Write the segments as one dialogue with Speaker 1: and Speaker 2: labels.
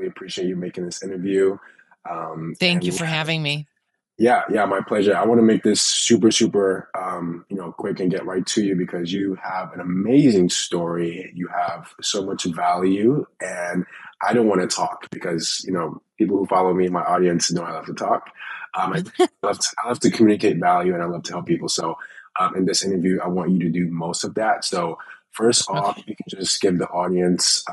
Speaker 1: really appreciate you making this interview.
Speaker 2: Thank you
Speaker 1: And
Speaker 2: for having me.
Speaker 1: yeah, my pleasure. I want to make this super, quick and get right to you because you have an amazing story. You have so much value, and I don't want to talk because people who follow me, my audience, know I love to talk. I love to communicate value, and I love to help people. So, in this interview, I want you to do most of that. So, first off,
Speaker 2: Okay.
Speaker 1: you can just give the audience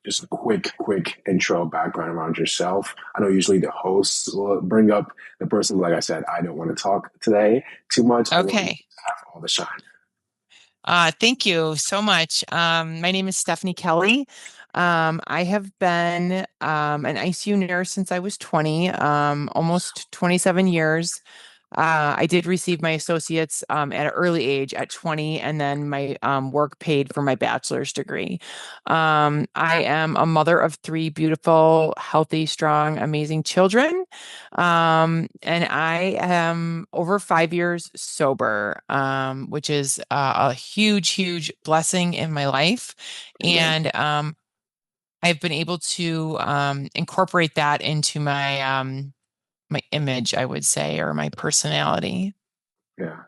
Speaker 1: just a quick intro background around yourself. I know usually the hosts will bring up the person, like I said, I don't want to talk today too much. I want you
Speaker 2: Okay.
Speaker 1: to have all the shine.
Speaker 2: Thank you so much. My name is Stephanie Kelly. I have been an ICU nurse since I was 20, almost 27 years. I did receive my associates at an early age at 20, and then my work paid for my bachelor's degree. I am a mother of three beautiful, healthy, strong, amazing children. And I am over 5 years sober, which is a huge blessing in my life.
Speaker 1: Amen.
Speaker 2: And I've been able to incorporate that into my image, I would say, or my personality.
Speaker 1: Yeah,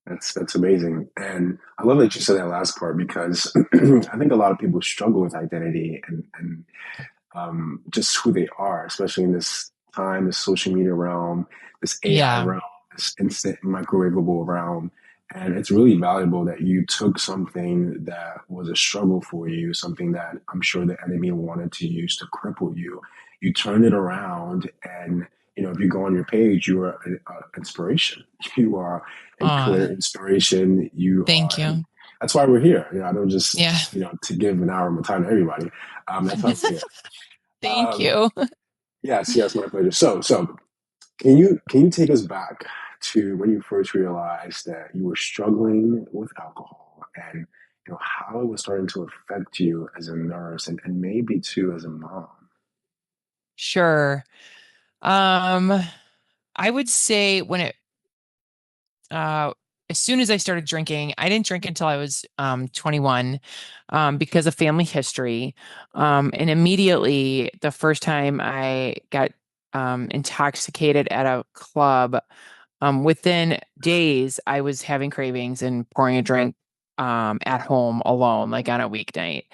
Speaker 1: that's amazing. And I love that you said that last part because I think a lot of people struggle with identity and just who they are, especially in this time, this social media realm, this AI
Speaker 2: Yeah.
Speaker 1: realm, this instant microwavable realm. And it's really valuable that you took something that was a struggle for you, something that I'm sure the enemy wanted to use to cripple you. You turned it around, and if you go on your page, you are an inspiration. You are a
Speaker 2: Uh,
Speaker 1: clear inspiration. You
Speaker 2: thank
Speaker 1: are, and
Speaker 2: you.
Speaker 1: that's why we're here. I don't just
Speaker 2: Yeah.
Speaker 1: to give an hour of my time to everybody. That's why we're here.
Speaker 2: Thank
Speaker 1: Um,
Speaker 2: you.
Speaker 1: yes, my pleasure. So can you take us back to when you first realized that you were struggling with alcohol and how it was starting to affect you as a nurse and maybe too as a mom?
Speaker 2: Sure. Um, I would say uh as soon as I started drinking, I didn't drink until I was 21 because of family history. And immediately the first time I got intoxicated at a club, within days I was having cravings and pouring a drink at home alone, like on a weeknight.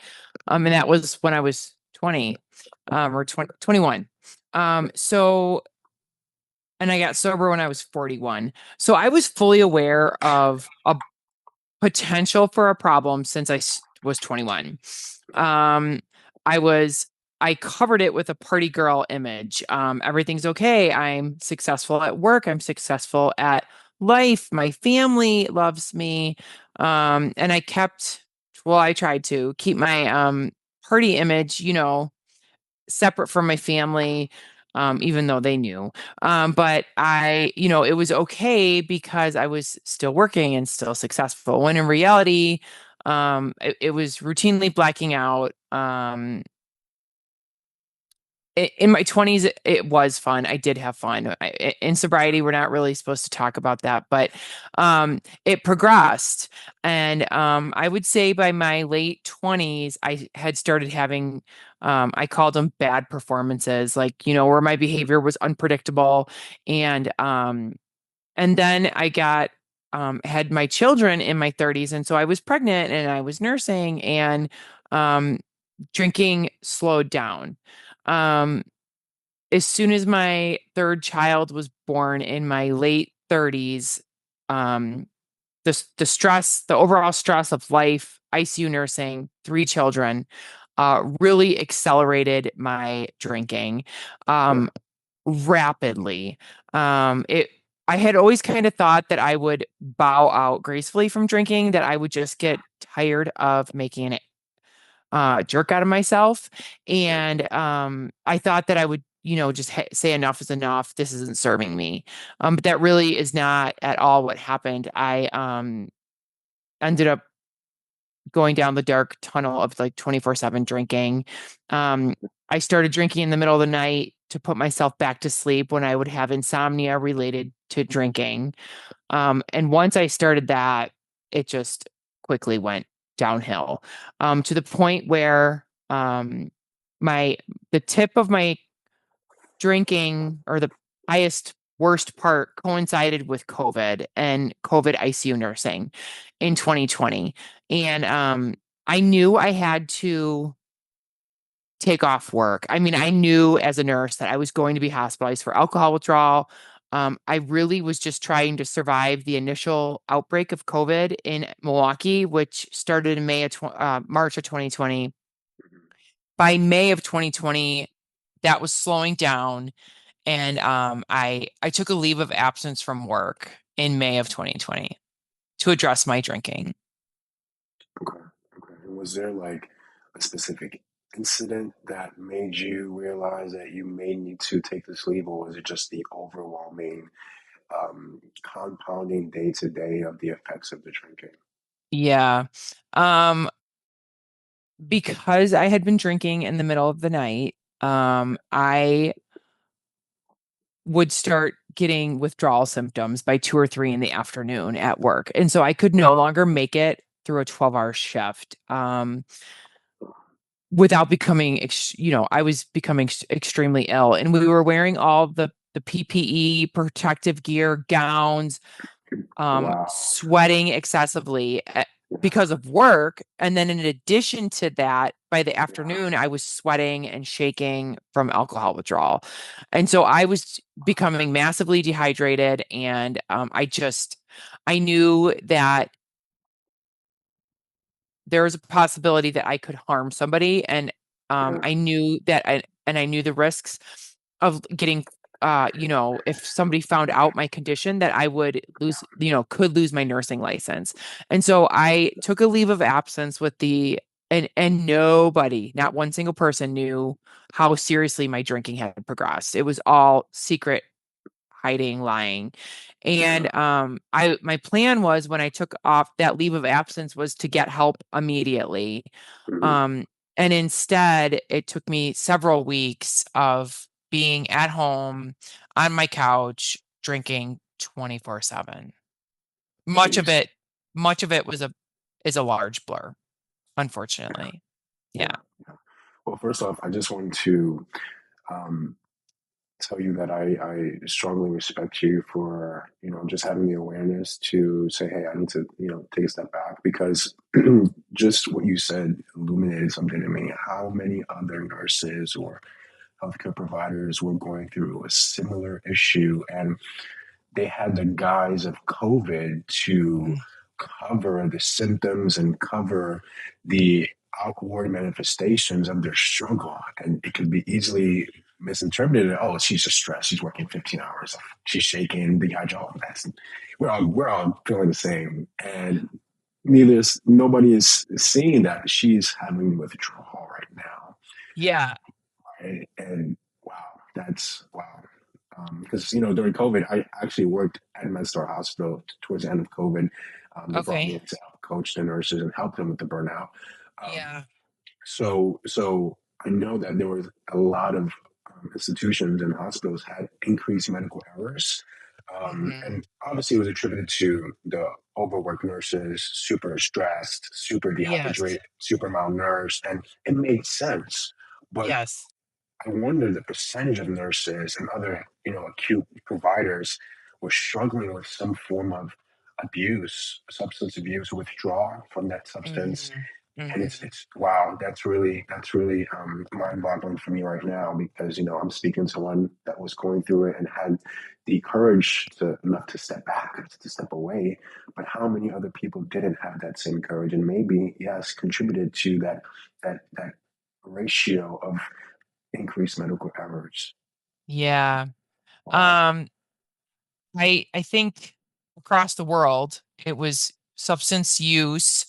Speaker 2: And that was when I was 20 or 20, 21. So and I got sober when I was 41. So I was fully aware of a potential for a problem since was 21. Um, I was I covered it with a party girl image. Everything's okay. I'm successful at work. I'm successful at life. My family loves me. And I tried to keep my party image, separate from my family, even though they knew. But it was okay because I was still working and still successful. When in reality, it was routinely blacking out. In my 20s, it was fun. I did have fun. In sobriety, we're not really supposed to talk about that, but it progressed. And I would say by my late 20s, I had started having, I called them bad performances, like, where my behavior was unpredictable. And then I had my children in my 30s. And so I was pregnant and I was nursing, and um, drinking slowed down. Um, as soon as my third child was born in my late 30s, um, the stress, the overall stress of life, ICU nursing, three children, really accelerated my drinking
Speaker 1: Yeah.
Speaker 2: rapidly. It I had always kind of thought that I would bow out gracefully from drinking, that I would just get tired of making an jerk out of myself. And I thought that I would, just say enough is enough. This isn't serving me. But that really is not at all what happened. I ended up going down the dark tunnel of like 24/7 drinking. I started drinking in the middle of the night to put myself back to sleep when I would have insomnia related to drinking. And once I started that, it just quickly went downhill, to the point where my the tip of my drinking, or the highest worst part, coincided with COVID and COVID ICU nursing in 2020. And I knew I had to take off work. I mean, I knew as a nurse that I was going to be hospitalized for alcohol withdrawal. I really was just trying to survive the initial outbreak of COVID in Milwaukee, which started in March of 2020. By May of 2020, that was slowing down, and I took a leave of absence from work in May of 2020 to address my drinking.
Speaker 1: Okay. Okay. And was there like a specific incident that made you realize that you may need to take this leave, or was it just the overwhelming compounding day to day of the effects of the drinking?
Speaker 2: Yeah. Um, because I had been drinking in the middle of the night, I would start getting withdrawal symptoms by 2 or 3 in the afternoon at work. And so I could no longer make it through a 12-hour shift. Without becoming, I was becoming extremely ill, and we were wearing all the PPE, protective gear, gowns,
Speaker 1: Wow.
Speaker 2: sweating excessively
Speaker 1: Yeah.
Speaker 2: because of work. And then in addition to that, by the afternoon, I was sweating and shaking from alcohol withdrawal. And so I was becoming massively dehydrated. And I knew that there was a possibility that I could harm somebody. And
Speaker 1: Yeah.
Speaker 2: I knew I knew the risks of getting, if somebody found out my condition, that I would could lose my nursing license. And so I took a leave of absence and nobody, not one single person, knew how seriously my drinking had progressed. It was all secret, hiding, lying.
Speaker 1: Yeah.
Speaker 2: And my plan was, when I took off that leave of absence, was to get help immediately.
Speaker 1: Mhm.
Speaker 2: Um, and instead, it took me several weeks of being at home on my couch drinking 24/7. Much of
Speaker 1: Jeez.
Speaker 2: it, much of it is a large blur, unfortunately. Yeah.
Speaker 1: Yeah. Yeah. Well, first off, I just want to um, tell you that I strongly respect you for, just having the awareness to say, hey, I need to, take a step back because just what you said illuminated something to me. How many other nurses or healthcare providers were going through a similar issue, and they had the guise of COVID to
Speaker 2: Mm.
Speaker 1: cover the symptoms and cover the outward manifestations of their struggle. And it could be easily misinterpreted. Oh, she's just stressed. She's working 15 hours. She's shaking, dehydrated. Oh, we're all feeling the same. And nobody is seeing that she's having withdrawal right now.
Speaker 2: Yeah.
Speaker 1: And wow, that's wow. Because during COVID, I actually worked at MedStar Hospital towards the end of COVID. They brought me
Speaker 2: Okay.
Speaker 1: in to help coach the nurses and help them with the burnout. Um,
Speaker 2: Yeah.
Speaker 1: so I know that there was a lot of institutions and hospitals had increased medical errors,
Speaker 2: Hmm.
Speaker 1: and obviously it was attributed to the overworked nurses, super stressed, super
Speaker 2: Yes.
Speaker 1: dehydrated, super malnourished, and it made sense. But
Speaker 2: Yes.
Speaker 1: I wonder the percentage of nurses and other, acute providers were struggling with some form of abuse, substance abuse, withdrawal from that substance.
Speaker 2: Hmm.
Speaker 1: And it's
Speaker 2: Hmm.
Speaker 1: it's wow, that's really mind-boggling for me right now because I'm speaking to someone that was going through it and had the courage to not to step back, to step away. But how many other people didn't have that same courage and maybe yes contributed to that ratio of increased medical errors.
Speaker 2: Yeah.
Speaker 1: Wow.
Speaker 2: Um, I think across the world, it was substance use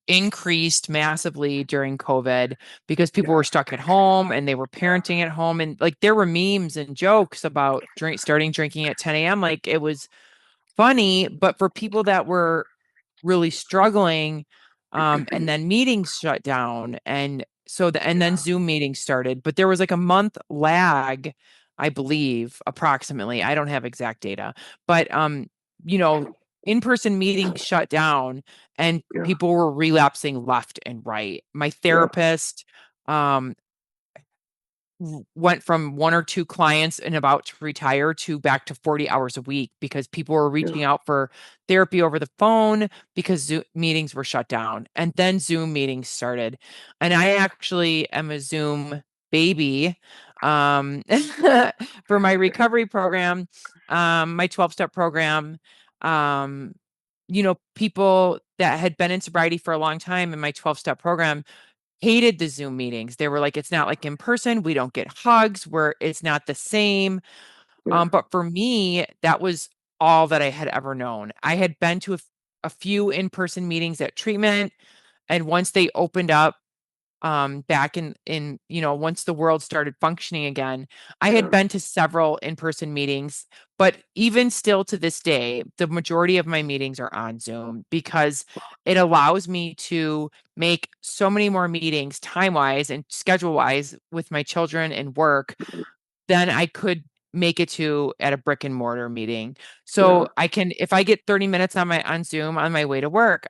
Speaker 2: increased massively during COVID because people
Speaker 1: Yeah.
Speaker 2: were stuck at home and they were parenting at home, and like there were memes and jokes about starting drinking at 10 a.m. Like it was funny, but for people that were really struggling, and then meetings shut down, and then
Speaker 1: Yeah.
Speaker 2: Zoom meetings started, but there was like a month lag, I believe, approximately. I don't have exact data, but you know in-person meetings shut down, and
Speaker 1: Yeah.
Speaker 2: people were relapsing left and right. My
Speaker 1: Yeah.
Speaker 2: therapist, um went from one or two clients and about to retire to back to 40 hours a week because people were
Speaker 1: Yeah.
Speaker 2: reaching out for therapy over the phone because Zoom meetings were shut down. And then Zoom meetings started. And I actually am a Zoom baby um, for my recovery program, my 12-step program. Um, people that had been in sobriety for a long time in my 12-step program hated the Zoom meetings. They were like, it's not like in person. We don't get hugs. It's not the same.
Speaker 1: Yeah.
Speaker 2: But for me, that was all that I had ever known. I had been to a few in-person meetings at treatment, and once they opened up, back once the world started functioning again, I had
Speaker 1: Yeah.
Speaker 2: been to several in-person meetings, but even still to this day, the majority of my meetings are on Zoom because it allows me to make so many more meetings time-wise and schedule-wise with my children and work than I could make it to at a brick and mortar meeting.
Speaker 1: Yeah.
Speaker 2: So I can, if I get 30 minutes on Zoom on my way to work,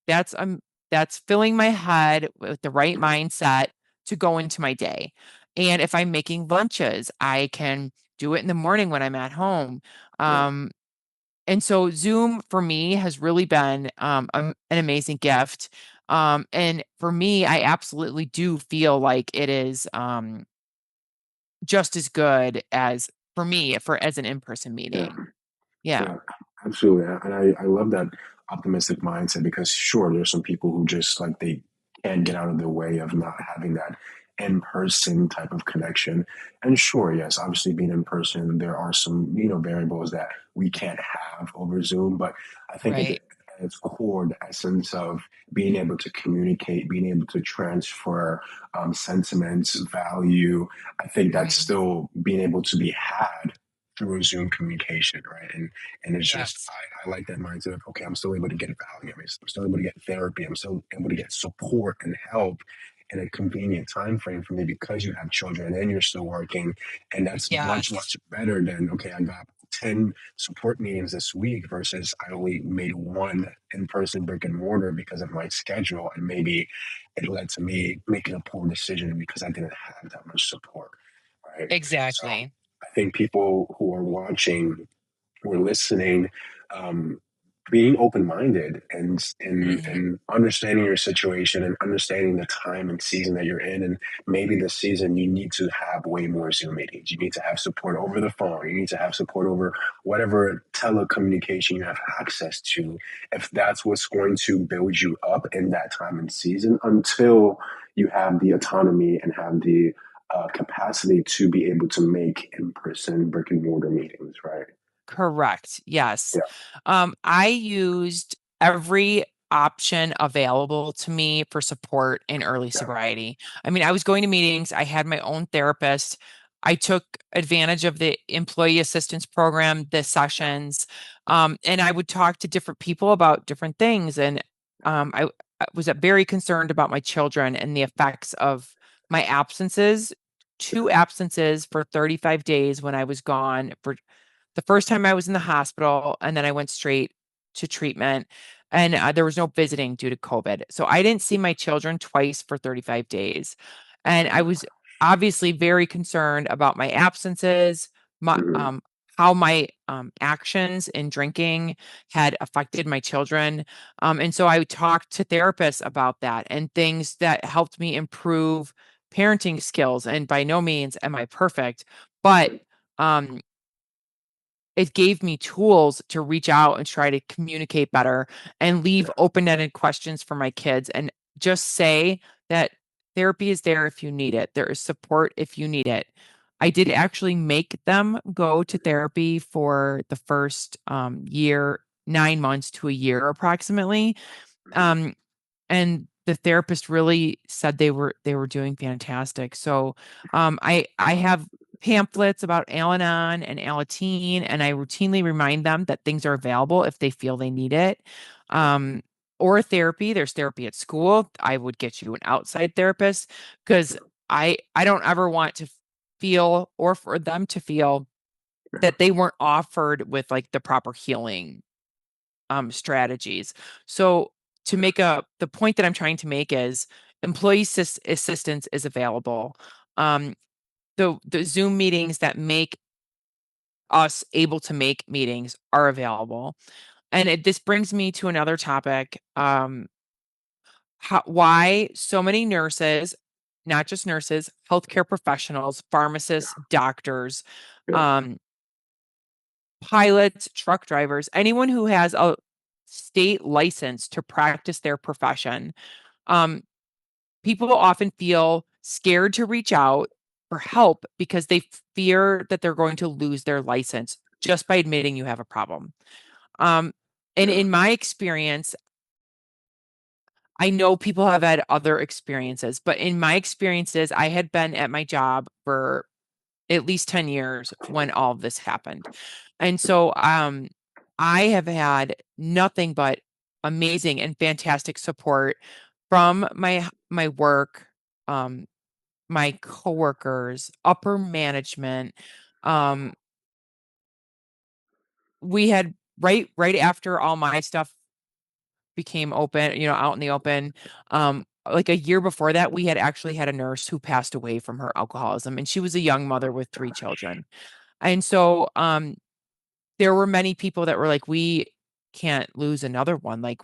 Speaker 2: that's that's filling my head with the right mindset to go into my day. And if I'm making lunches, I can do it in the morning when I'm at home.
Speaker 1: Yeah.
Speaker 2: Um, and so Zoom for me has really been an amazing gift. And for me, I absolutely do feel like it is just as good as for me for as an in-person
Speaker 1: Yeah.
Speaker 2: meeting. Yeah,
Speaker 1: Yeah, absolutely. And I love that optimistic mindset because sure, there's some people who just like they can't get out of their way of not having that in-person type of connection. And sure, yes, obviously being in person, there are some, variables that we can't have over Zoom. But I think
Speaker 2: right.
Speaker 1: at its core, the essence of being able to communicate, being able to transfer sentiments, value, I think that's
Speaker 2: Mhm.
Speaker 1: still being able to be had through a Zoom communication, right? And it's just
Speaker 2: Yes.
Speaker 1: I like that mindset of okay, I'm still able to get value. I'm still able to get therapy. I'm still able to get support and help in a convenient time frame for me because you have children and you're still working, and that's much
Speaker 2: Yes.
Speaker 1: better than okay, I got 10 support meetings this week versus I only made one in-person brick and mortar because of my schedule, and maybe it led to me making a poor decision because I didn't have that much support, right? So
Speaker 2: Exactly.
Speaker 1: I think people who are watching or listening, um, being open-minded
Speaker 2: Mhm.
Speaker 1: and understanding your situation and understanding the time and season that you're in, and maybe this season you need to have way more Zoom meetings. You need to have support over the phone. You need to have support over whatever telecommunication you have access to, if that's what's going to build you up in that time and season until you have the autonomy and have the capacity to be able to make in-person brick and mortar meetings, right?
Speaker 2: Correct. Yes.
Speaker 1: Yeah,
Speaker 2: I used every option available to me for support in early
Speaker 1: yeah,
Speaker 2: sobriety. I mean, I was going to meetings, I had my own therapist. I took advantage of the employee assistance program, the sessions, and I would talk to different people about different things. And I was very concerned about my children and the effects of my absences, two absences for 35 days when I was gone for the first time I was in the hospital, and then I went straight to treatment, and there was no visiting due to COVID. So I didn't see my children twice for 35 days. And I was obviously very concerned about my absences,
Speaker 1: mhm,
Speaker 2: how my actions in drinking had affected my children. And so I talked to therapists about that and things that helped me improve parenting skills. And by no means am I perfect, but um, it gave me tools to reach out and try to communicate better and leave
Speaker 1: yeah,
Speaker 2: open-ended questions for my kids and just say that therapy is there if you need it. There is support if you need it. I did actually make them go to therapy for the first year, 9 months to a year approximately.
Speaker 1: mhm,
Speaker 2: Um, and the therapist really said they were doing fantastic. So I have pamphlets about Al-Anon and Alateen, and I routinely remind them that things are available if they feel they need it. Um, or therapy. There's therapy at school. I would get you an outside therapist because I don't ever want to feel or for them to feel that they weren't offered with like the proper healing strategies. So to make the point that I'm trying to make is employee assistance is available. Um, the Zoom meetings that make us able to make meetings are available. And this brings me to another topic. Why so many nurses, not just nurses, healthcare professionals, pharmacists, doctors,
Speaker 1: Yeah.
Speaker 2: um, pilots, truck drivers, anyone who has a state license to practice their profession. Um, People often feel scared to reach out for help because they fear that they're going to lose their license just by admitting you have a problem. Um, and
Speaker 1: Yeah.
Speaker 2: in my experience, I know people have had other experiences, but in my experiences, I had been at my job for at least 10 years when all of this happened. And so I have had nothing but amazing and fantastic support from my work, um, my coworkers, upper management. Um, we had right after all my stuff became open, out in the open. Like a year before that, we had actually had a nurse who passed away from her alcoholism, and she was a young mother with 3 children. And so, there were many people that were like, "We can't lose another one." Like,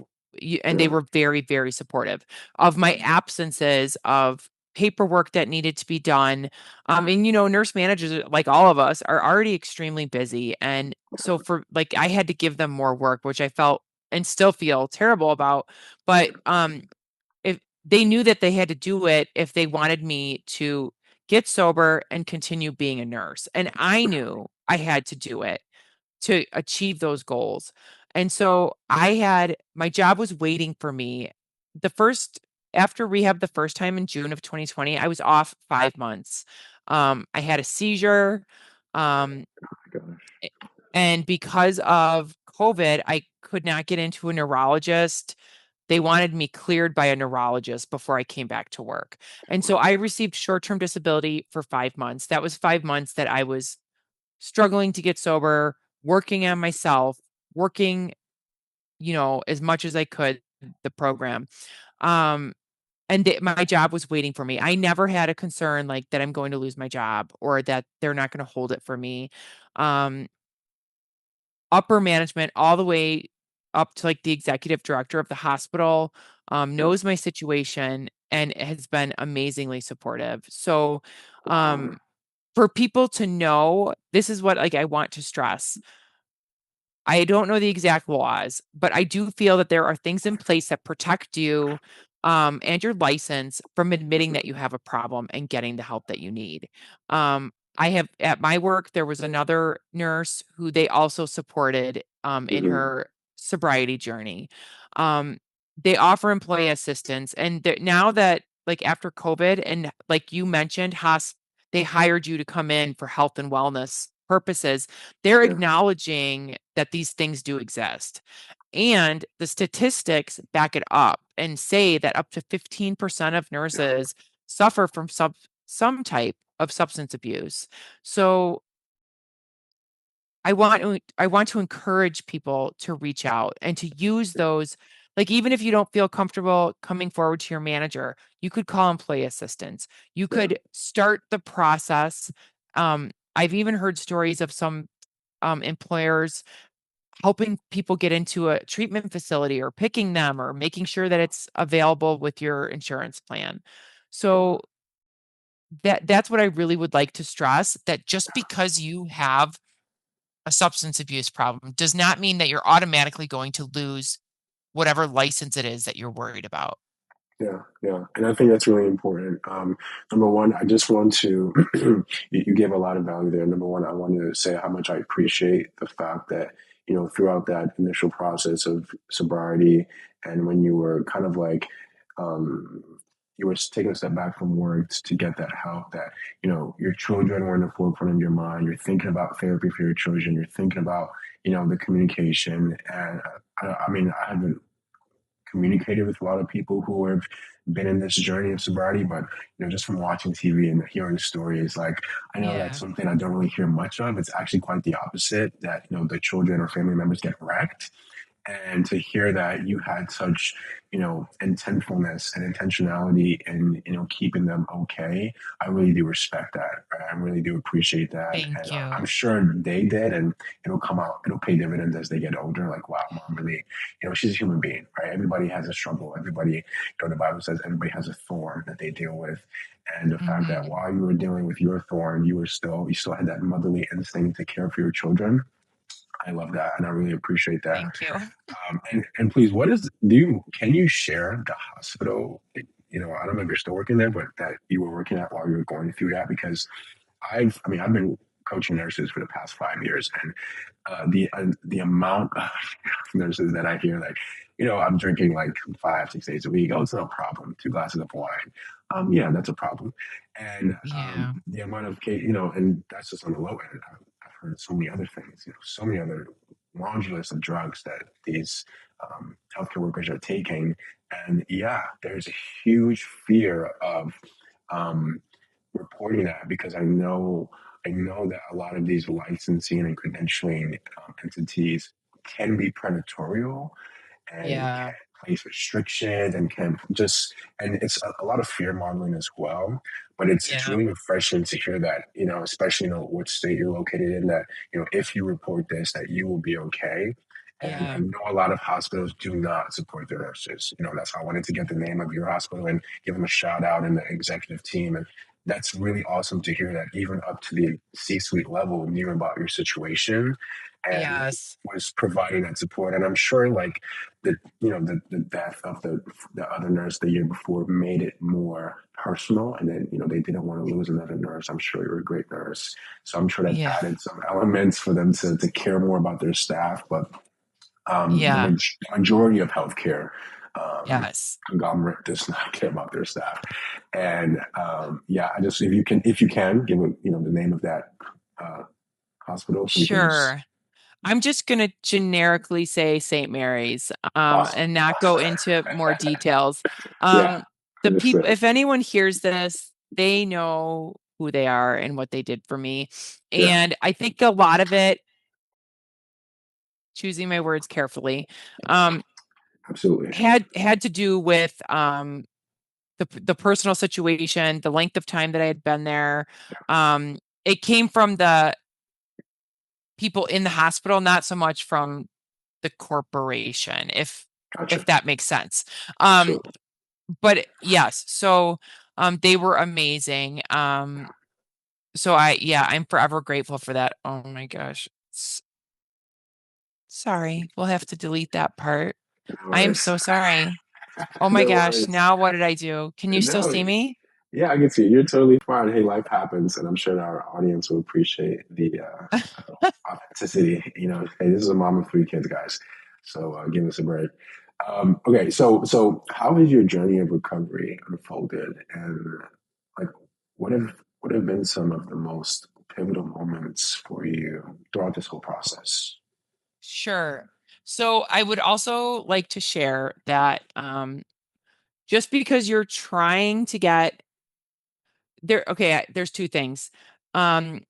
Speaker 2: and they
Speaker 1: Yeah.
Speaker 2: were very, very supportive of my absences, of paperwork that needed to be done. And nurse managers, like all of us, are already extremely busy, and so for like, I had to give them more work, which I felt and still feel terrible about. But if they knew that they had to do it if they wanted me to get sober and continue being a nurse, and I knew I had to do it to achieve those goals. And so I had my job was waiting for me. The first After rehab the first time in June of 2020, I was off 5 months. I had a seizure. Um,
Speaker 1: Gosh.
Speaker 2: a- and because of COVID, I could not get into a neurologist. They wanted me cleared by a neurologist before I came back to work. And so I received short-term disability for 5 months. That was 5 months that I was struggling to get sober, working on myself, working, as much as I could, the program. Um, and my job was waiting for me. I never had a concern like that I'm going to lose my job or that they're not going to hold it for me. Um, Upper management, all the way up to like the executive director of the hospital,
Speaker 1: Yeah.
Speaker 2: knows my situation and has been amazingly supportive. So, um, for people to know, this is what like I want to stress. I don't know the exact laws, but I do feel that there are things in place that protect you, and your license from admitting that you have a problem and getting the help that you need. I have at my work, there was another nurse who they also supported in
Speaker 1: Hmm.
Speaker 2: her sobriety journey. Um, they offer employee assistance, and now that like after COVID and like you mentioned, they hired you to come in for health and wellness purposes. They're
Speaker 1: Yeah.
Speaker 2: acknowledging that these things do exist. And the statistics back it up and say that up to 15% of nurses suffer from some type of substance abuse. So I want to encourage people to reach out and to use those, like even if you don't feel comfortable coming forward to your manager, you could call employee assistance. You
Speaker 1: Yeah.
Speaker 2: could start the process. I've even heard stories of some employers helping people get into a treatment facility or picking them or making sure that it's available with your insurance plan. So that's what I really would like to stress, that just because you have a substance abuse problem does not mean that you're automatically going to lose whatever license it is that you're worried about.
Speaker 1: Yeah, yeah, and I think that's really important. Number one, I just want to, you gave a lot of value there. Number one, I wanted to say how much I appreciate the fact that, throughout that initial process of sobriety and when you were kind of like, um, you were taking a step back from work to get that help, that, your children were in the forefront of your mind. You're thinking about therapy for your children. You're thinking about, the communication. And I mean, I haven't communicated with a lot of people who have been in this journey of sobriety, but just from watching TV and hearing stories, like I know that's
Speaker 2: Yeah.
Speaker 1: something I don't really hear much of. It's actually quite the opposite. That the children or family members get wrecked, And to hear that you had such, intentfulness and intentionality in, keeping them okay, I really do respect that. Right? I really do appreciate that.
Speaker 2: Thank
Speaker 1: And I'm
Speaker 2: you.
Speaker 1: sure they did. And it'll pay dividends as they get older. Like, wow, mom really, she's a human being, right? Everybody has a struggle. Everybody, the Bible says everybody has a thorn that they deal with. And the fact that
Speaker 2: Hmm.
Speaker 1: while you were dealing with your thorn, you still had that motherly instinct to care for your children. I love that, and I really appreciate that.
Speaker 2: Thank you.
Speaker 1: And please, can you share the hospital? I don't know if you're still working there, but that you were working at while you were going through that, because I've been coaching nurses for the past 5 years, and the amount of nurses that I hear, like, I'm drinking like 5, 6 days a week. Oh, it's no problem. 2 glasses of wine. Yeah, that's a problem. And
Speaker 2: Yeah.
Speaker 1: the amount of case, and that's just on the low end. I've heard so many other things, so many other laundry list of drugs that these healthcare workers are taking. And yeah, there's a huge fear of um, reporting that, because I know that a lot of these licensing and credentialing entities can be predatory and
Speaker 2: Yeah.
Speaker 1: can place restrictions and can just, and it's a lot of fear mongering as well. But it's
Speaker 2: Yeah.
Speaker 1: really refreshing to hear that, especially what state you're located in, that if you report this, that you will be okay. And I
Speaker 2: Yeah.
Speaker 1: know a lot of hospitals do not support their nurses. That's why I wanted to get the name of your hospital and give them a shout out in the executive team. And that's really awesome to hear that even up to the C-suite level knew about your situation and
Speaker 2: Yes.
Speaker 1: was providing that support. And I'm sure, like, the death of the other nurse the year before made it more personal, and then they didn't want to lose another nurse. I'm sure you're a great nurse, so I'm sure that
Speaker 2: Yeah.
Speaker 1: added some elements for them to care more about their staff. But
Speaker 2: Yeah.
Speaker 1: the majority of healthcare
Speaker 2: Yes.
Speaker 1: conglomerate does not care about their staff. And yeah, I just, if you can give them, the name of that uh, hospital, so we can just.
Speaker 2: Sure. I'm just going to generically say St. Mary's,
Speaker 1: Awesome.
Speaker 2: and not go into more details.
Speaker 1: Yeah,
Speaker 2: Um, the people,
Speaker 1: understood.
Speaker 2: if anyone hears this, they know who they are and what they did for me.
Speaker 1: Yeah,
Speaker 2: And I think a lot of it, choosing my words carefully, um,
Speaker 1: absolutely.
Speaker 2: had to do with the personal situation, the length of time that I had been there. It came from the people in the hospital, not so much from the corporation, if
Speaker 1: Gotcha.
Speaker 2: that makes sense. Um,
Speaker 1: Absolutely.
Speaker 2: but yes, so they were amazing. So I'm forever grateful for that. Oh my gosh. Sorry, we'll have to delete that part.
Speaker 1: No
Speaker 2: I am
Speaker 1: worries.
Speaker 2: so sorry. Oh my
Speaker 1: No
Speaker 2: gosh,
Speaker 1: worries.
Speaker 2: now what did I do? Can you still
Speaker 1: No,
Speaker 2: see me?
Speaker 1: yeah, I can see you're totally fine. Hey, life happens, and I'm sure that our audience will appreciate the authenticity. Hey, this is a mom of 3 kids, guys. So give us a break. Okay, so how has your journey of recovery unfolded, and like, what have been some of the most pivotal moments for you throughout this whole process?
Speaker 2: Sure. So I would also like to share that just because you're trying to get there, okay, there's two things. Um,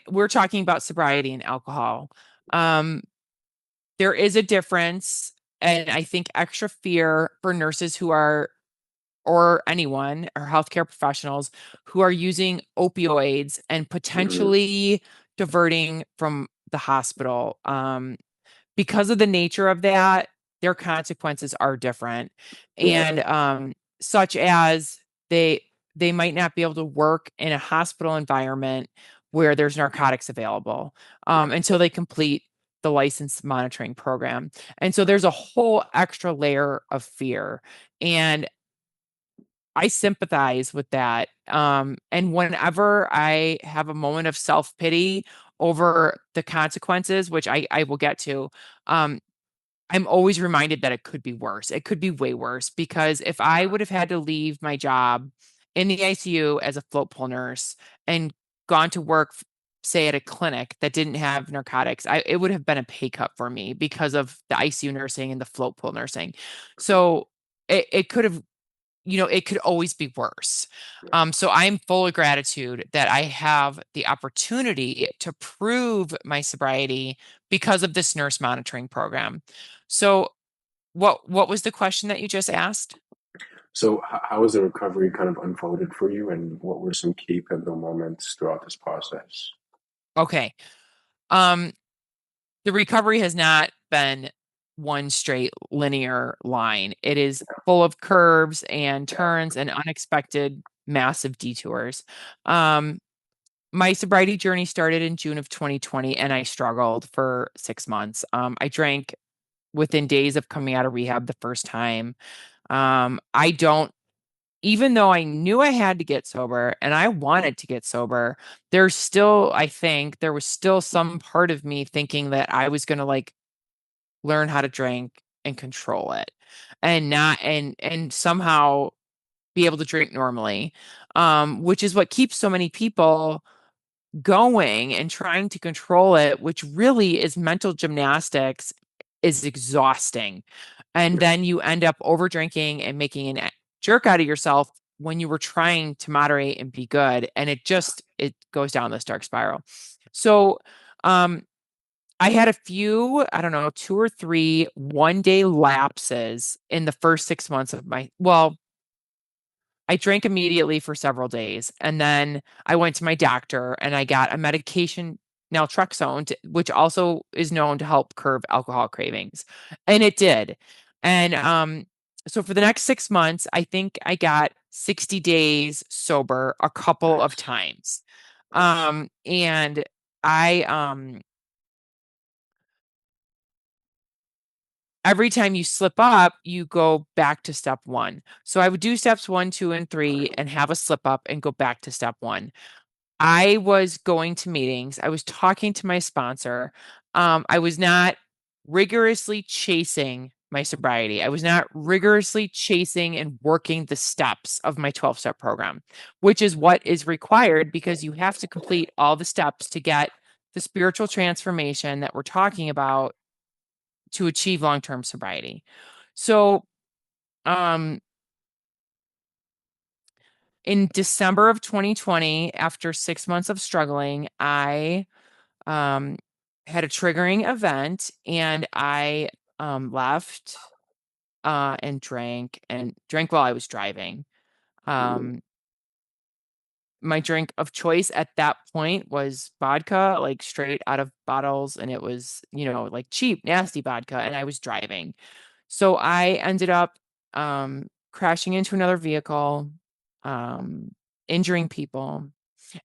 Speaker 2: we're talking about sobriety and alcohol. Um, there is a difference, and I think extra fear for nurses who are, or anyone, or healthcare professionals who are using opioids and
Speaker 1: Mhm.
Speaker 2: potentially diverting from the hospital. Because of the nature of that, their consequences are different.
Speaker 1: Yeah,
Speaker 2: And such as they they might not be able to work in a hospital environment where there's narcotics available until they complete the license monitoring program. And so there's a whole extra layer of fear. And I sympathize with that. And whenever I have a moment of self pity over the consequences, which I will get to, um, I'm always reminded that it could be worse. It could be way worse, because if I would have had to leave my job in the ICU as a float pool nurse and gone to work, say at a clinic that didn't have narcotics, it would have been a pay cut for me because of the ICU nursing and the float pool nursing. So it could have. it could always be worse. So I'm full of gratitude that I have the opportunity to prove my sobriety because of this nurse monitoring program. So what was the question that you just asked?
Speaker 1: So, how has the recovery kind of unfolded for you, and what were some key pivotal moments throughout this process?
Speaker 2: Okay. Um, the recovery has not been one straight linear line. It is full of curves and
Speaker 1: Yeah.
Speaker 2: turns and unexpected massive detours. Um, my sobriety journey started in June of 2020, and I struggled for 6 months. I drank within days of coming out of rehab the first time. I don't, even though I knew I had to get sober and I wanted to get sober, there's still, I think, there was still some part of me thinking that I was going to like learn how to drink and control it and not, and somehow be able to drink normally, which is what keeps so many people going and trying to control it, which really is mental gymnastics, is exhausting. And
Speaker 1: Yeah.
Speaker 2: then you end up over drinking and making an jerk out of yourself when you were trying to moderate and be good. And it goes down this dark spiral. So, um, I had a few, I don't know, 2 or 3 one-day lapses in the first 6 months of well, I drank immediately for several days. And then I went to my doctor and I got a medication, naltrexone, which also is known to help curb alcohol cravings. And it did. And so for the next 6 months, I think I got 60 days sober a couple of
Speaker 1: Nice.
Speaker 2: times.
Speaker 1: Nice.
Speaker 2: And I every time you slip up, you go back to step one. So I would do steps one, two, and three and have a slip up and go back to step one. I was going to meetings. I was talking to my sponsor. I was not rigorously chasing my sobriety. I was not rigorously chasing and working the steps of my 12-step program, which is what is required because you have to complete all the steps to get the spiritual transformation that we're talking about to achieve long-term sobriety. So, um, in December of 2020, after 6 months of struggling, I um, had a triggering event and I left and drank while I was driving.
Speaker 1: Mm.
Speaker 2: Um, my drink of choice at that point was vodka, like straight out of bottles, and it was, like cheap, nasty vodka, and I was driving. So I ended up crashing into another vehicle, um, injuring people,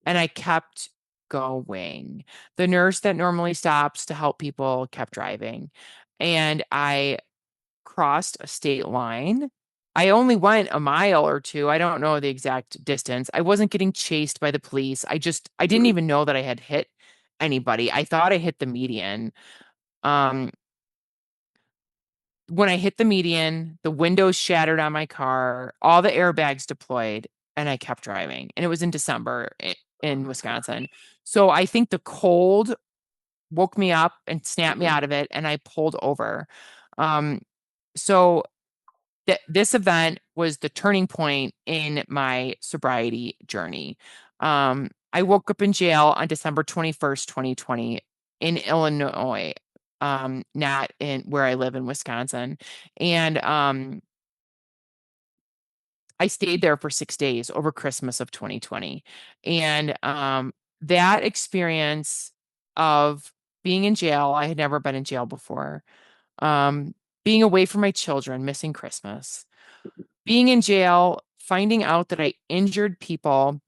Speaker 2: and I kept going. The nurse that normally stops to help people kept driving, and I crossed a state line. I only went a mile or two. I don't know the exact distance. I wasn't getting chased by the police. I didn't
Speaker 1: Mm.
Speaker 2: even know that I had hit anybody. I thought I hit the median. Um, when I hit the median, the windows shattered on my car, all the airbags deployed, and I kept driving. And it was in December in Wisconsin. So I think the cold woke me up and snapped me
Speaker 1: Mhm.
Speaker 2: out of it, and I pulled over. Um, so this event was the turning point in my sobriety journey. I woke up in jail on December 21st, 2020 in Illinois, not in where I live in Wisconsin. And I stayed there for 6 days over Christmas of 2020. And that experience of being in jail, I had never been in jail before. Um, being away from my children, missing Christmas, being in jail, finding out that I injured people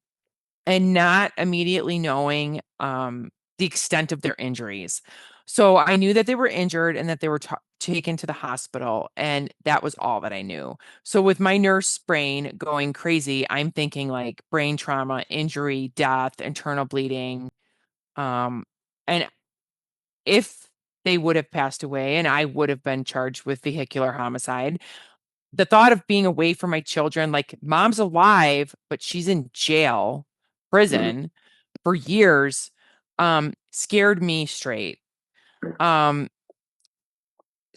Speaker 2: and not immediately knowing the extent of their injuries. So I knew that they were injured and that they were taken to the hospital, and that was all that I knew. So with my nurse brain going crazy, I'm thinking like brain trauma, injury, death, internal bleeding. And if they would have passed away and I would have been charged with vehicular homicide, the thought of being away from my children, like mom's alive, but she's in jail,
Speaker 1: Mm.
Speaker 2: prison for years, scared me straight. Um,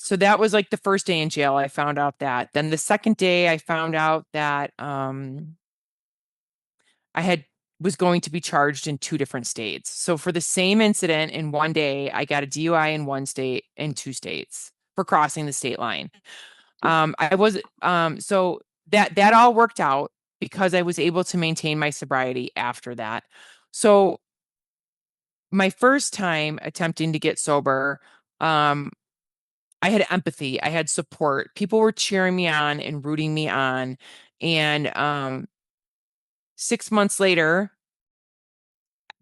Speaker 2: so that was like the first day in jail. I found out that. Then the second day, I found out that I had was going to be charged in two different states. So for the same incident in one day, I got a DUI in one state in two states for crossing the state line. I was so that all worked out because I was able to maintain my sobriety after that. So my first time attempting to get sober, um, I had empathy, I had support. People were cheering me on and rooting me on. And 6 months later,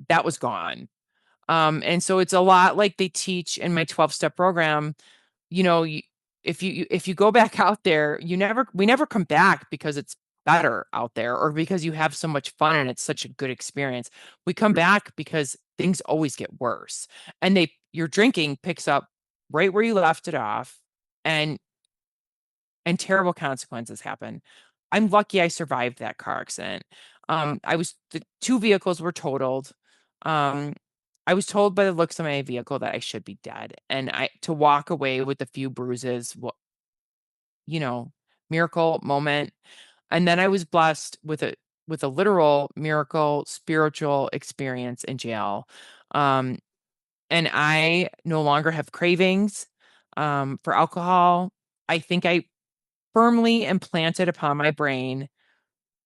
Speaker 2: that was gone. And so it's a lot like they teach in my 12-step program. You know, if you go back out there, we never come back because it's better out there or because you have so much fun and it's such a good experience. We come back because things always get worse. And your drinking picks up right where you left it off, and terrible consequences happen. I'm lucky I survived that car accident. The two vehicles were totaled. Um, I was told by the looks of my vehicle that I should be dead, and I to walk away with a few bruises, you know, miracle moment. And then I was blessed with a literal miracle spiritual experience in jail. Um, and I no longer have cravings for alcohol. I think I firmly implanted upon my brain,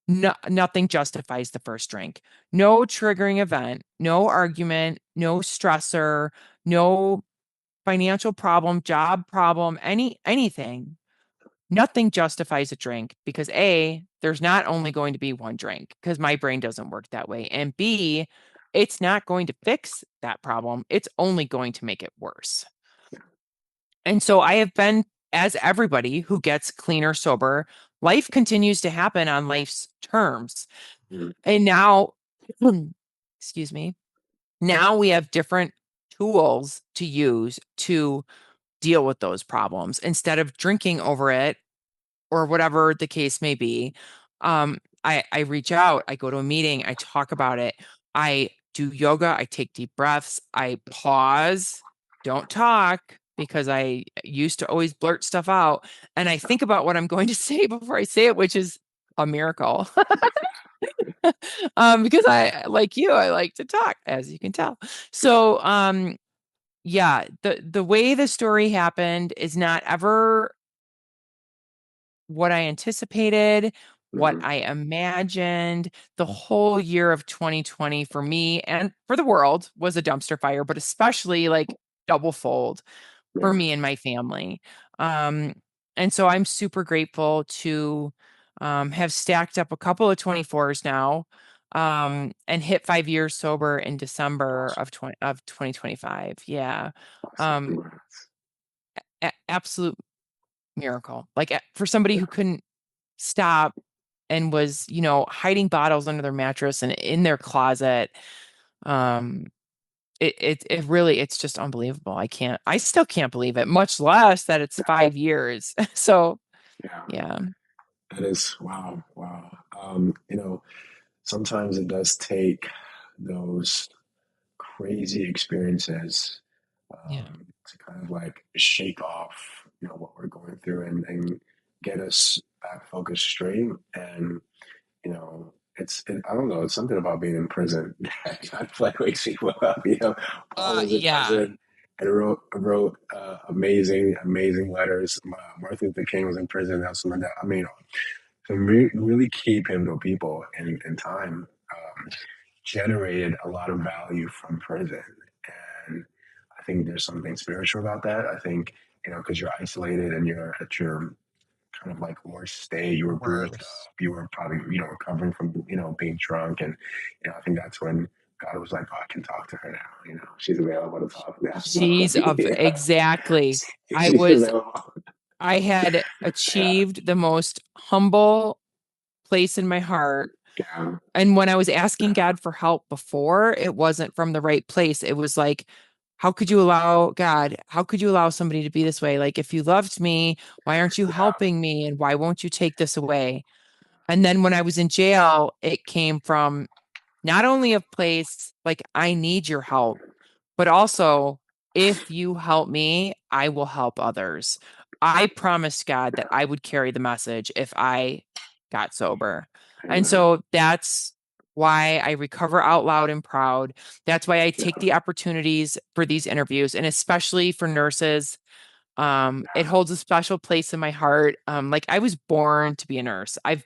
Speaker 2: nothing justifies the first drink. No triggering event, no argument, no stressor, no financial problem, job problem, anything. Nothing justifies a drink because A, there's not only going to be one drink because my brain doesn't work that way. And B, it's not going to fix that problem. It's only going to make it worse. And so I have been, as everybody who gets clean or sober, life continues to happen on life's terms.
Speaker 1: Mhm.
Speaker 2: And now, excuse me, now we have different tools to use to deal with those problems instead of drinking over it or whatever the case may be. I reach out, I go to a meeting, I talk about it, I do yoga, I take deep breaths, I pause, don't talk because I used to always blurt stuff out, and I think about what I'm going to say before I say it, which is a miracle. Because I like you, I like to talk, as you can tell. So yeah, the way the story happened is not ever what I anticipated, what
Speaker 1: Mhm.
Speaker 2: I imagined. The whole year of 2020 for me and for the world was a dumpster fire, but especially like double fold for
Speaker 1: Yeah,
Speaker 2: me and my family. Um, and so I'm super grateful to have stacked up a couple of 24s now, and hit 5 years sober in December
Speaker 1: awesome,
Speaker 2: of 2025. Yeah.
Speaker 1: awesome.
Speaker 2: Um,
Speaker 1: Congrats.
Speaker 2: absolute miracle. Like for somebody who couldn't stop and was, hiding bottles under their mattress and in their closet. Um, it really, it's just unbelievable. I still can't believe it, much less that it's 5 years. So
Speaker 1: Yeah,
Speaker 2: yeah,
Speaker 1: that is wow, wow. Sometimes it does take those crazy experiences
Speaker 2: yeah,
Speaker 1: to kind of like shake off, what we're going through and get us back focused straight. And I don't know, it's something about being in prison that like wakes people up. Paul was in
Speaker 2: yeah.
Speaker 1: prison and wrote amazing, amazing letters. Martin Luther King was in prison. Nelson Mandela. I mean, some really key pivotal people in time generated a lot of value from prison. And I think there's something spiritual about that. I think, because you're isolated and you're at your kind of like worst state, you were bruised
Speaker 2: Worse.
Speaker 1: up, you were probably, recovering from, being drunk. And, I think that's when God was like, oh, I can talk to her now. She's available to talk now.
Speaker 2: She's of
Speaker 1: Yeah.
Speaker 2: exactly. I
Speaker 1: She's
Speaker 2: was,
Speaker 1: available.
Speaker 2: I had
Speaker 1: Yeah.
Speaker 2: achieved the most humble place in my heart.
Speaker 1: Yeah.
Speaker 2: And when I was asking God for help before, it wasn't from the right place. It was like, how could you allow somebody to be this way? Like, if you loved me, why aren't you
Speaker 1: Yeah.
Speaker 2: helping me? And why won't you take this away? And then when I was in jail, it came from not only a place like, I need your help, but also if you help me, I will help others. I promised God that I would carry the message if I got sober. And
Speaker 1: Amen.
Speaker 2: so that's why I recover out loud and proud. That's why I take
Speaker 1: Yeah,
Speaker 2: the opportunities for these interviews, and especially for nurses. It holds a special place in my heart. Like I was born to be a nurse. I've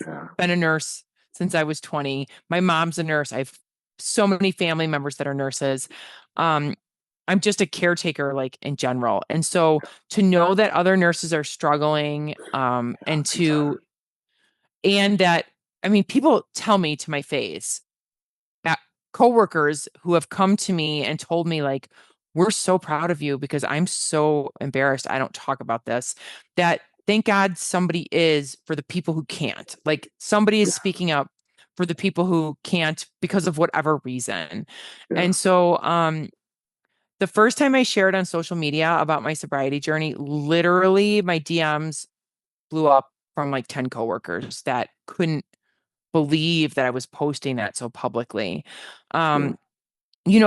Speaker 1: yeah,
Speaker 2: been a nurse since I was 20. My mom's a nurse. I've so many family members that are nurses. Um, I'm just a caretaker, like in general. And so to know that other nurses are struggling,
Speaker 1: yeah, big time.
Speaker 2: and that, I mean, people tell me to my face, that coworkers who have come to me and told me, like, we're so proud of you because I'm so embarrassed. I don't talk about this. That thank God somebody is for the people who can't. Like somebody is
Speaker 1: Yeah,
Speaker 2: speaking up for the people who can't because of whatever reason.
Speaker 1: yeah,
Speaker 2: And so the first time I shared on social media about my sobriety journey, literally my DMs blew up from like 10 coworkers that couldn't believe that I was posting that so publicly.
Speaker 1: yeah,
Speaker 2: Um,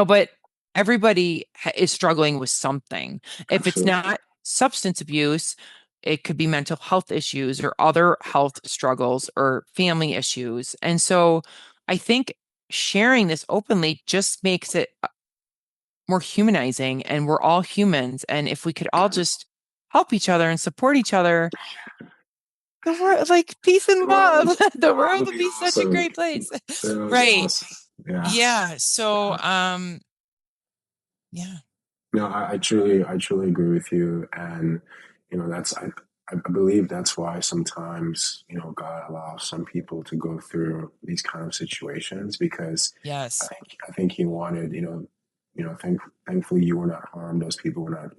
Speaker 2: but everybody is struggling with something. If it's
Speaker 1: absolutely.
Speaker 2: not substance abuse, it could be mental health issues or other health struggles or family issues. And so I think sharing this openly just makes it more humanizing, and we're all humans. And if we could all just help each other and support each other, the world, like peace and love,
Speaker 1: Well,
Speaker 2: the
Speaker 1: the world
Speaker 2: world
Speaker 1: would
Speaker 2: would
Speaker 1: be
Speaker 2: be such a
Speaker 1: awesome.
Speaker 2: great place.
Speaker 1: It was
Speaker 2: Right.
Speaker 1: awesome. Yeah,
Speaker 2: Yeah. So,
Speaker 1: yeah.
Speaker 2: yeah.
Speaker 1: No, I truly agree with you, and I believe that's why sometimes God allows some people to go through these kind of situations because I
Speaker 2: Yes.
Speaker 1: think I think He wanted thankfully you were not harmed, those people were not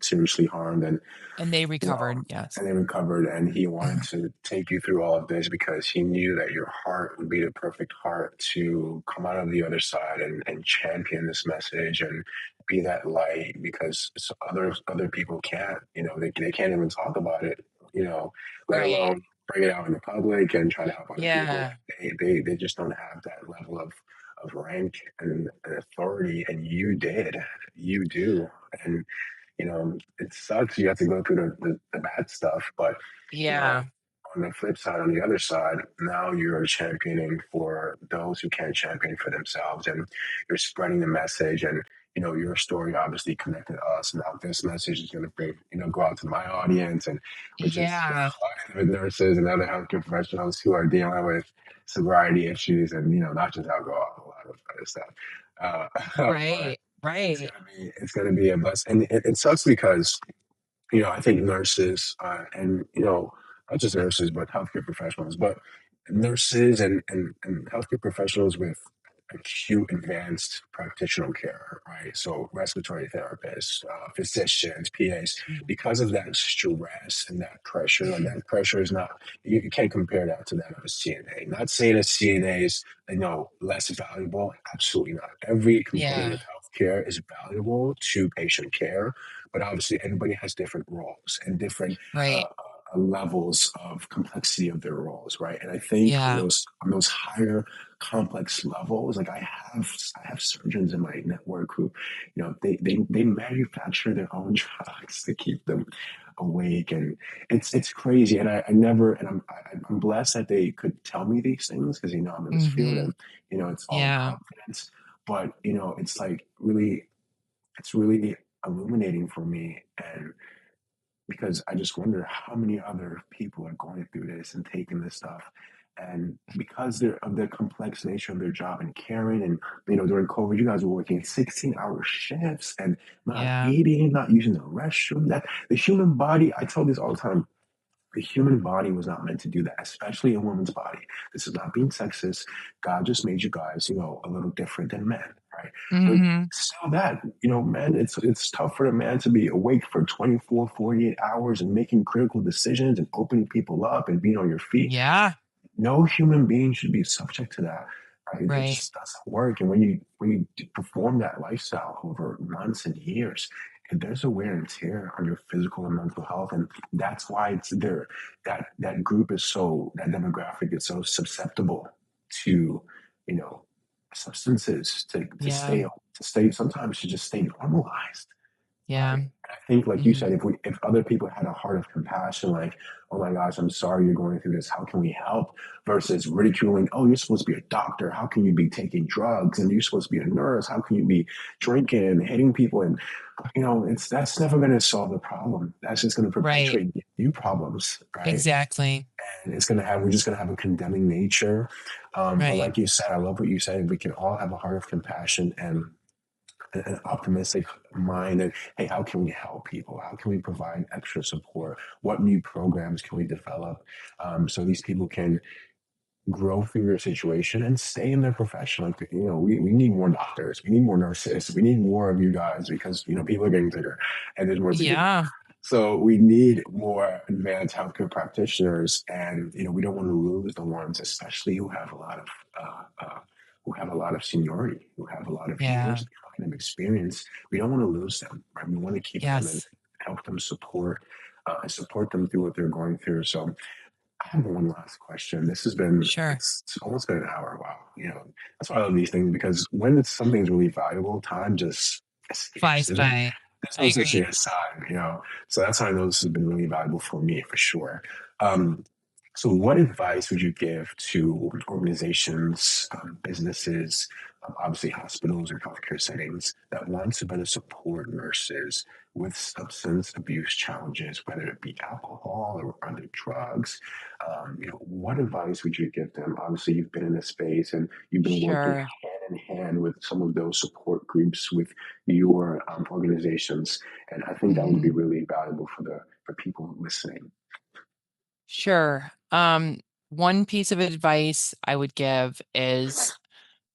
Speaker 1: seriously harmed, and
Speaker 2: And they
Speaker 1: you know,
Speaker 2: recovered. Yes.
Speaker 1: and they recovered. And he wanted
Speaker 2: Mhm.
Speaker 1: to take you through all of this because he knew that your heart would be the perfect heart to come out of the other side and champion this message and be that light because other people can't, they can't even talk about it, you know, let
Speaker 2: Right.
Speaker 1: alone bring it out in the public and try to help other people.
Speaker 2: Yeah.
Speaker 1: They just don't have that level of rank and authority, and you do. And it sucks you have to go through the bad stuff, but you know,
Speaker 2: Yeah.
Speaker 1: on the flip side, on the other side, now you're championing for those who can't champion for themselves, and you're spreading the message. And your story obviously connected us. Now this message is going to bring, go out to my audience, and which is
Speaker 2: Yeah.
Speaker 1: with nurses and other healthcare professionals who are dealing with sobriety issues, and not just alcohol, a lot of other stuff. But
Speaker 2: Right. Right.
Speaker 1: it's gonna be a blessing, and it sucks because I think nurses and not just nurses but healthcare professionals, but nurses and healthcare professionals with acute advanced practitioner care, right? So respiratory therapists, physicians, PAs,
Speaker 2: Mhm.
Speaker 1: because of that stress and that pressure, like that pressure is not, you can't compare that to that of a CNA. Not saying a CNA is, less valuable. Absolutely not. Every component
Speaker 2: Yeah.
Speaker 1: of healthcare is valuable to patient care, but obviously everybody has different roles and different
Speaker 2: Right.
Speaker 1: levels of complexity of their roles, right? And I think on
Speaker 2: Yeah.
Speaker 1: those higher complex levels, like I have surgeons in my network who, they manufacture their own drugs to keep them awake, and it's crazy. And I never, and I'm blessed that they could tell me these things because I'm in this field,
Speaker 2: Hmm.
Speaker 1: and it's all in
Speaker 2: Yeah.
Speaker 1: confidence. But it's like really, it's really illuminating for me, and because I just wonder how many other people are going through this and taking this stuff. And because they're of the complex nature of their job and caring, and during COVID, you guys were working 16-hour shifts and not
Speaker 2: Yeah.
Speaker 1: eating, not using the restroom. That the human body, I tell this all the time, the human body was not meant to do that, especially a woman's body. This is not being sexist. God just made you guys, a little different than men, right? But
Speaker 2: Hmm.
Speaker 1: still that, man, it's tough for a man to be awake for 24, 48 hours and making critical decisions and opening people up and being on your feet.
Speaker 2: Yeah.
Speaker 1: No human being should be subject to that. Right? It
Speaker 2: Right.
Speaker 1: just doesn't work. And when you perform that lifestyle over months and years, and there's a wear and tear on your physical and mental health, and that's why it's there. That group is that demographic is so susceptible to, you know, substances to
Speaker 2: Yeah.
Speaker 1: stay sometimes to just stay normalized.
Speaker 2: Yeah.
Speaker 1: I think, like you said,
Speaker 2: Mhm.
Speaker 1: if other people had a heart of compassion, like, oh my gosh, I'm sorry you're going through this. How can we help? Versus ridiculing, oh, you're supposed to be a doctor. How can you be taking drugs? And you're supposed to be a nurse. How can you be drinking and hitting people? And that's never going to solve the problem. That's just going to
Speaker 2: Right.
Speaker 1: perpetuate new problems, right?
Speaker 2: Exactly.
Speaker 1: And we're just going to have a condemning nature. But
Speaker 2: Right.
Speaker 1: like you said, I love what you said. We can all have a heart of compassion and an optimistic mind, and hey, how can we help people? How can we provide extra support? What new programs can we develop, so these people can grow through their situation and stay in their profession? Like, we need more doctors, we need more nurses, we need more of you guys, because people are getting bigger and there's more to do.
Speaker 2: Yeah.
Speaker 1: So we need more advanced healthcare practitioners, and we don't want to lose the ones, especially who have a lot of seniority, who have a lot of
Speaker 2: Yeah.
Speaker 1: years of experience. We don't want to lose them, right? We want to keep them and
Speaker 2: Yes.
Speaker 1: help them support them through what they're going through. So I have one last question.
Speaker 2: Sure.
Speaker 1: It's almost been an hour. Wow. That's why I love these things, because when it's something's really valuable, time just escapes.
Speaker 2: Flies by.
Speaker 1: There's
Speaker 2: I
Speaker 1: no such thing
Speaker 2: agree.
Speaker 1: as time. So that's how I know this has been really valuable for me, for sure. Um, so what advice would you give to organizations, businesses, obviously hospitals or healthcare settings, that want to better support nurses with substance abuse challenges, whether it be alcohol or other drugs? What advice would you give them? Obviously, you've been in this space and you've been working
Speaker 2: Sure.
Speaker 1: hand in hand with some of those support groups with your organizations, and I think that would be
Speaker 2: Hmm.
Speaker 1: really valuable for people listening.
Speaker 2: Sure. One piece of advice I would give is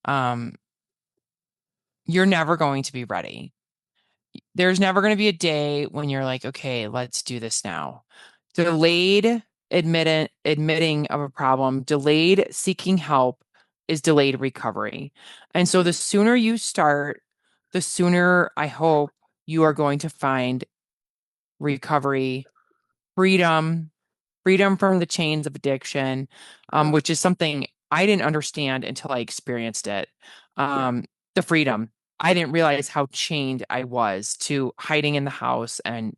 Speaker 2: um, you're never going to be ready. There's never going to be a day when you're like, okay, let's do this now. Delayed admitting of a problem, delayed seeking help is delayed recovery. And so the sooner you start, the sooner I hope you are going to find recovery, freedom, freedom from the chains of addiction,
Speaker 1: Yeah,
Speaker 2: which is something I didn't understand until I experienced it.
Speaker 1: yeah,
Speaker 2: The freedom. I didn't realize how chained I was to hiding in the house and,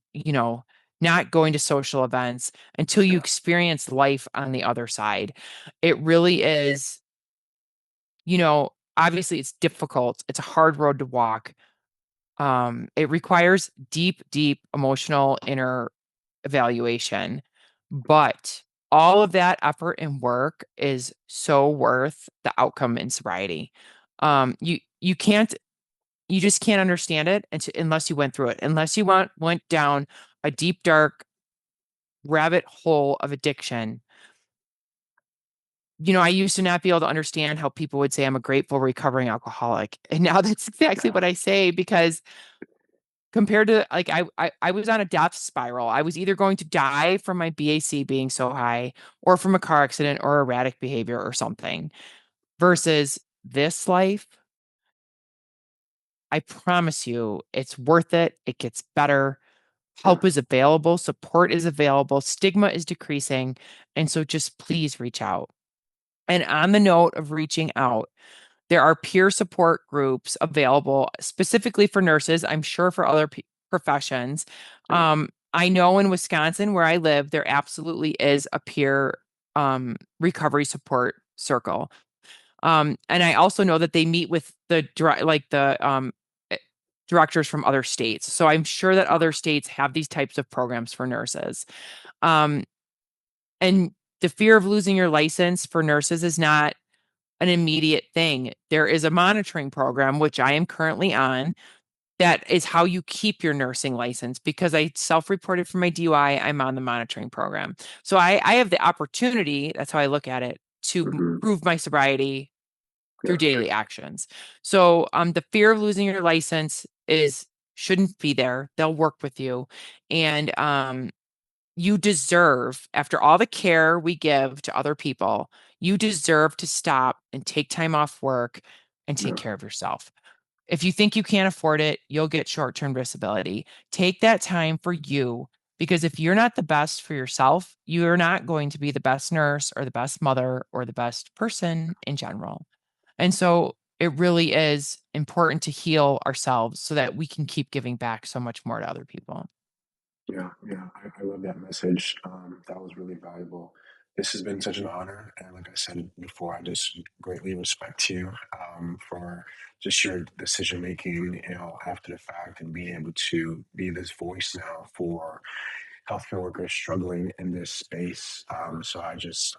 Speaker 2: not going to social events until you
Speaker 1: yeah,
Speaker 2: experience life on the other side. It really is, obviously it's difficult. It's a hard road to walk. It requires deep, deep emotional inner evaluation. But all of that effort and work is so worth the outcome in sobriety. You just can't understand it unless you went through it, unless you went down a deep, dark rabbit hole of addiction. I used to not be able to understand how people would say I'm a grateful recovering alcoholic. And now that's exactly
Speaker 1: yeah,
Speaker 2: what I say, because compared to, like, I was on a death spiral. I was either going to die from my BAC being so high, or from a car accident or erratic behavior or something, versus this life. I promise you it's worth it. It gets better.
Speaker 1: yeah,
Speaker 2: Help is available, support is available, stigma is decreasing. And so just please reach out. And on the note of reaching out, there are peer support groups available specifically for nurses, I'm sure for other professions.
Speaker 1: yeah,
Speaker 2: I know in Wisconsin, where I live, there absolutely is a peer recovery support circle. And I also know that they meet with the directors from other states. So I'm sure that other states have these types of programs for nurses. Um, and the fear of losing your license for nurses is not an immediate thing. There is a monitoring program, which I am currently on, that is how you keep your nursing license. Because I self-reported for my DUI, I'm on the monitoring program. So I have the opportunity, that's how I look at it, to
Speaker 1: hmm,
Speaker 2: prove my sobriety through
Speaker 1: yeah,
Speaker 2: daily actions. So the fear of losing your license is shouldn't be there. They'll work with you. And you deserve, after all the care we give to other people, you deserve to stop and take time off work and take
Speaker 1: yeah,
Speaker 2: care of yourself. If you think you can't afford it, you'll get short-term disability. Take that time for you, because if you're not the best for yourself, you're not going to be the best nurse or the best mother or the best person in general. And so it really is important to heal ourselves so that we can keep giving back so much more to other people.
Speaker 1: Yeah, yeah, I love that message. That was really valuable. This has been such an honor, and like I said before, I just greatly respect you for just your decision making, after the fact, and being able to be this voice now for healthcare workers struggling in this space. So I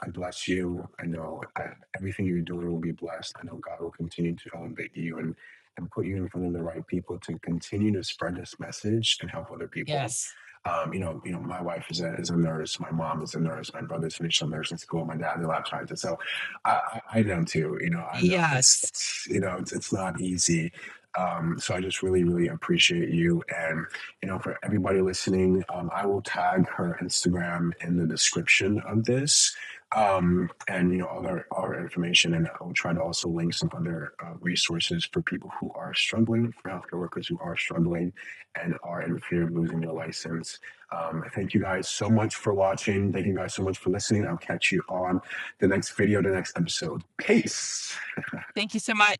Speaker 1: bless you. I know everything you're doing will be blessed. I know God will continue to elevate you and put you in front of the right people to continue to spread this message and help other people.
Speaker 2: Yes.
Speaker 1: My wife is a nurse. My mom is a nurse. My brother's finished up nursing school. My dad's a lab scientist. So I know too. I know
Speaker 2: Yes.
Speaker 1: it's not easy. So I just really, really appreciate you. And for everybody listening, I will tag her Instagram in the description of this, and other information, and I will try to also link some other resources for people who are struggling, for healthcare workers who are struggling and are in fear of losing their license. Thank you guys so much for watching. Thank you guys so much for listening. I'll catch you on the next video, the next episode. Peace.
Speaker 2: Thank you so much.